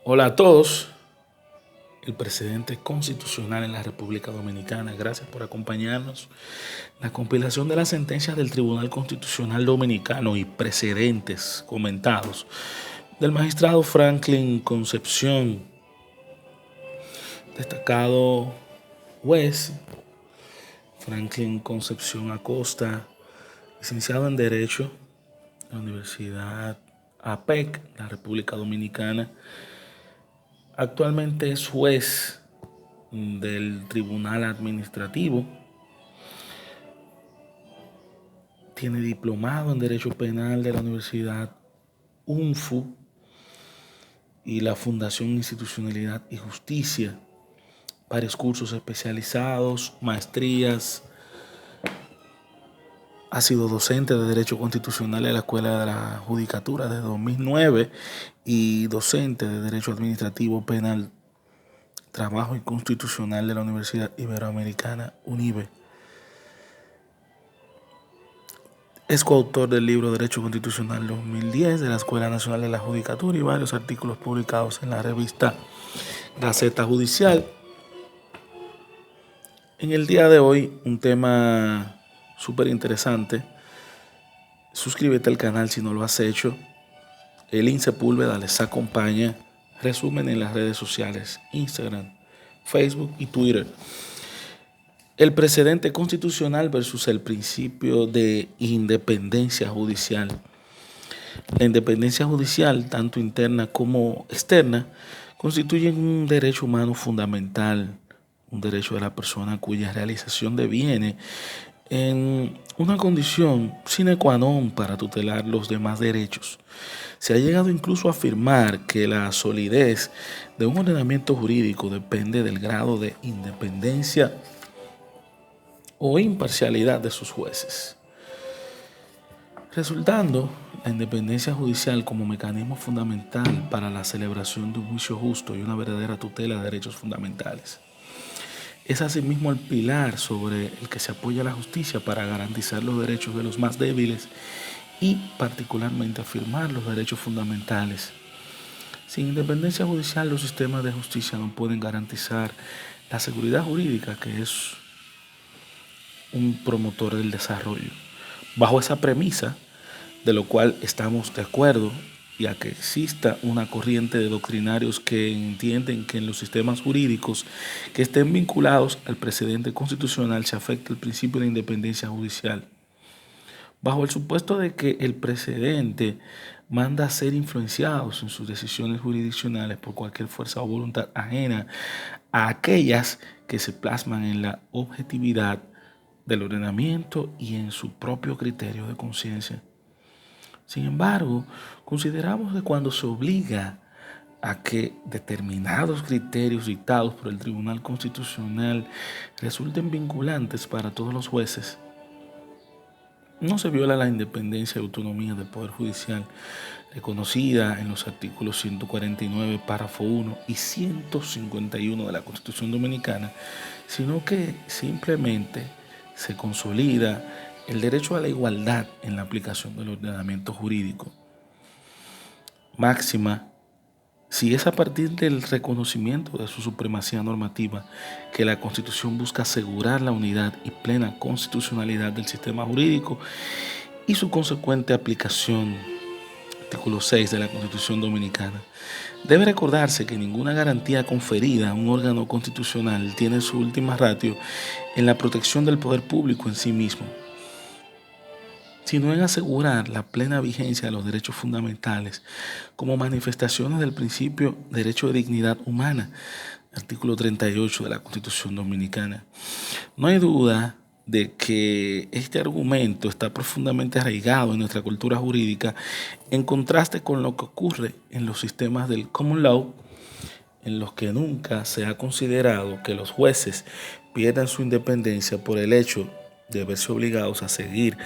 Hola a todos, el presidente constitucional en la República Dominicana. Gracias por acompañarnos. La compilación de las sentencias del Tribunal Constitucional Dominicano y precedentes comentados del magistrado Franklin Concepción, destacado juez Franklin Concepción Acosta, licenciado en Derecho de la Universidad APEC, la República Dominicana. Actualmente es juez del Tribunal Administrativo. Tiene diplomado en Derecho Penal de la Universidad UNFU y la Fundación Institucionalidad y Justicia. Varios cursos especializados, maestrías. Ha sido docente de Derecho Constitucional en la Escuela de la Judicatura desde 2009 y docente de Derecho Administrativo Penal, Trabajo y Constitucional de la Universidad Iberoamericana, UNIBE. Es coautor del libro Derecho Constitucional 2010 de la Escuela Nacional de la Judicatura y varios artículos publicados en la revista Gaceta Judicial. En el día de hoy, un tema súper interesante. Suscríbete al canal si no lo has hecho. Elin Sepúlveda les acompaña. Resumen en las redes sociales, Instagram, Facebook y Twitter. El precedente constitucional versus el principio de independencia judicial. La independencia judicial, tanto interna como externa, constituyen un derecho humano fundamental, un derecho de la persona cuya realización deviene en una condición sine qua non para tutelar los demás derechos. Se ha llegado incluso a afirmar que la solidez de un ordenamiento jurídico depende del grado de independencia o imparcialidad de sus jueces, resultando la independencia judicial como mecanismo fundamental para la celebración de un juicio justo y una verdadera tutela de derechos fundamentales. Es asimismo el pilar sobre el que se apoya la justicia para garantizar los derechos de los más débiles y particularmente afirmar los derechos fundamentales. Sin independencia judicial, los sistemas de justicia no pueden garantizar la seguridad jurídica, que es un promotor del desarrollo. Bajo esa premisa, de lo cual estamos de acuerdo, ya que exista una corriente de doctrinarios que entienden que en los sistemas jurídicos que estén vinculados al precedente constitucional se afecta el principio de independencia judicial. Bajo el supuesto de que el precedente manda a ser influenciados en sus decisiones jurisdiccionales por cualquier fuerza o voluntad ajena a aquellas que se plasman en la objetividad del ordenamiento y en su propio criterio de conciencia. Sin embargo, consideramos que cuando se obliga a que determinados criterios dictados por el Tribunal Constitucional resulten vinculantes para todos los jueces, no se viola la independencia y autonomía del Poder Judicial, reconocida en los artículos 149, párrafo 1 y 151 de la Constitución Dominicana, sino que simplemente se consolida el derecho a la igualdad en la aplicación del ordenamiento jurídico. Máxima, si es a partir del reconocimiento de su supremacía normativa que la Constitución busca asegurar la unidad y plena constitucionalidad del sistema jurídico y su consecuente aplicación. Artículo 6 de la Constitución Dominicana. Debe recordarse que ninguna garantía conferida a un órgano constitucional tiene su última ratio en la protección del poder público en sí mismo, sino en asegurar la plena vigencia de los derechos fundamentales como manifestaciones del principio derecho de dignidad humana, artículo 38 de la Constitución Dominicana. No hay duda de que este argumento está profundamente arraigado en nuestra cultura jurídica, en contraste con lo que ocurre en los sistemas del common law, en los que nunca se ha considerado que los jueces pierdan su independencia por el hecho de verse obligados a seguir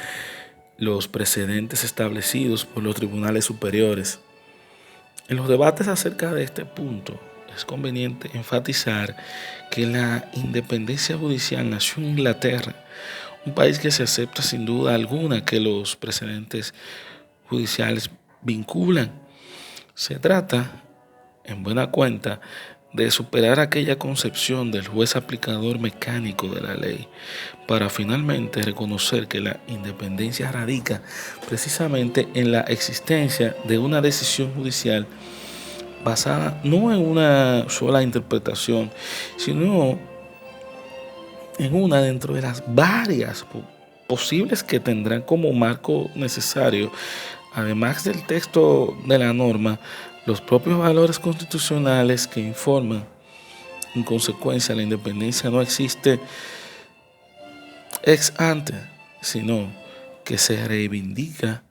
los precedentes establecidos por los tribunales superiores. En los debates acerca de este punto, es conveniente enfatizar que la independencia judicial nació en Inglaterra, un país que se acepta sin duda alguna que los precedentes judiciales vinculan. Se trata en buena cuenta de superar aquella concepción del juez aplicador mecánico de la ley, para finalmente reconocer que la independencia radica precisamente en la existencia de una decisión judicial basada no en una sola interpretación, sino en una dentro de las varias posibles que tendrán como marco necesario, además del texto de la norma, los propios valores constitucionales que informan. En consecuencia, la independencia no existe ex ante, sino que se reivindica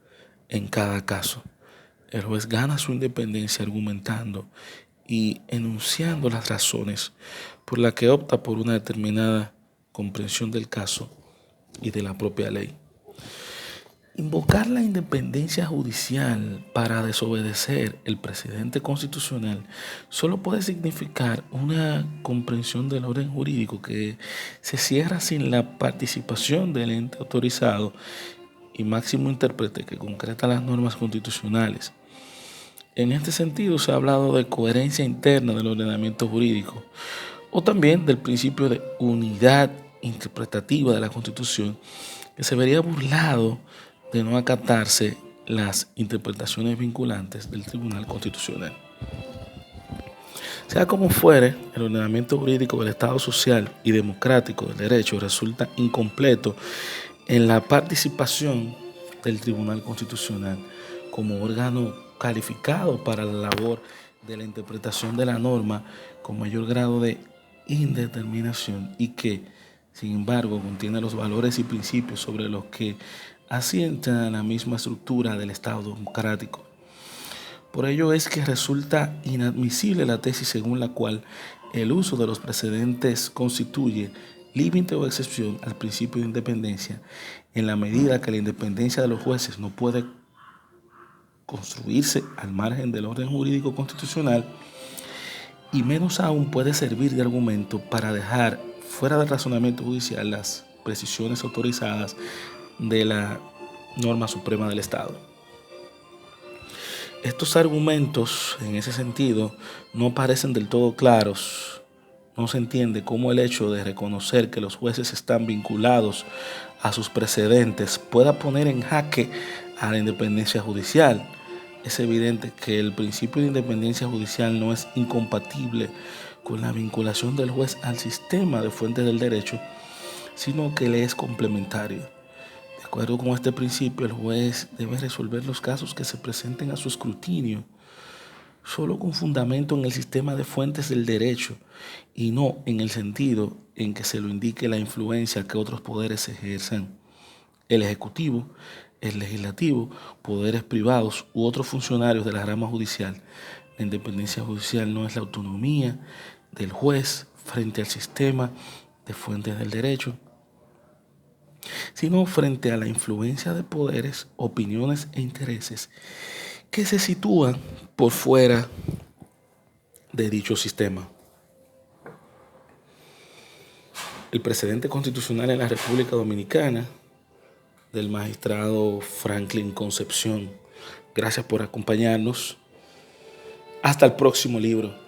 en cada caso. El juez gana su independencia argumentando y enunciando las razones por las que opta por una determinada comprensión del caso y de la propia ley. Invocar la independencia judicial para desobedecer el precedente constitucional solo puede significar una comprensión del orden jurídico que se cierra sin la participación del ente autorizado y máximo intérprete que concreta las normas constitucionales. En este sentido se ha hablado de coherencia interna del ordenamiento jurídico o también del principio de unidad interpretativa de la Constitución, que se vería burlado de no acatarse las interpretaciones vinculantes del Tribunal Constitucional. Sea como fuere, el ordenamiento jurídico del Estado social y democrático del derecho resulta incompleto en la participación del Tribunal Constitucional como órgano calificado para la labor de la interpretación de la norma con mayor grado de indeterminación y que, sin embargo, contiene los valores y principios sobre los que asienta la misma estructura del Estado democrático. Por ello es que resulta inadmisible la tesis según la cual el uso de los precedentes constituye límite o excepción al principio de independencia, en la medida que la independencia de los jueces no puede construirse al margen del orden jurídico constitucional y menos aún puede servir de argumento para dejar fuera del razonamiento judicial las precisiones autorizadas de la norma suprema del Estado. Estos argumentos, en ese sentido, no parecen del todo claros. No se entiende cómo el hecho de reconocer que los jueces están vinculados a sus precedentes pueda poner en jaque a la independencia judicial. Es evidente que el principio de independencia judicial no es incompatible con la vinculación del juez al sistema de fuentes del derecho, sino que le es complementario. De acuerdo con este principio, el juez debe resolver los casos que se presenten a su escrutinio solo con fundamento en el sistema de fuentes del derecho y no en el sentido en que se lo indique la influencia que otros poderes ejerzan. El Ejecutivo, el Legislativo, poderes privados u otros funcionarios de la rama judicial. La independencia judicial no es la autonomía del juez frente al sistema de fuentes del derecho, sino frente a la influencia de poderes, opiniones e intereses que se sitúan por fuera de dicho sistema. El precedente constitucional en la República Dominicana del magistrado Franklin Concepción. Gracias por acompañarnos. Hasta el próximo libro.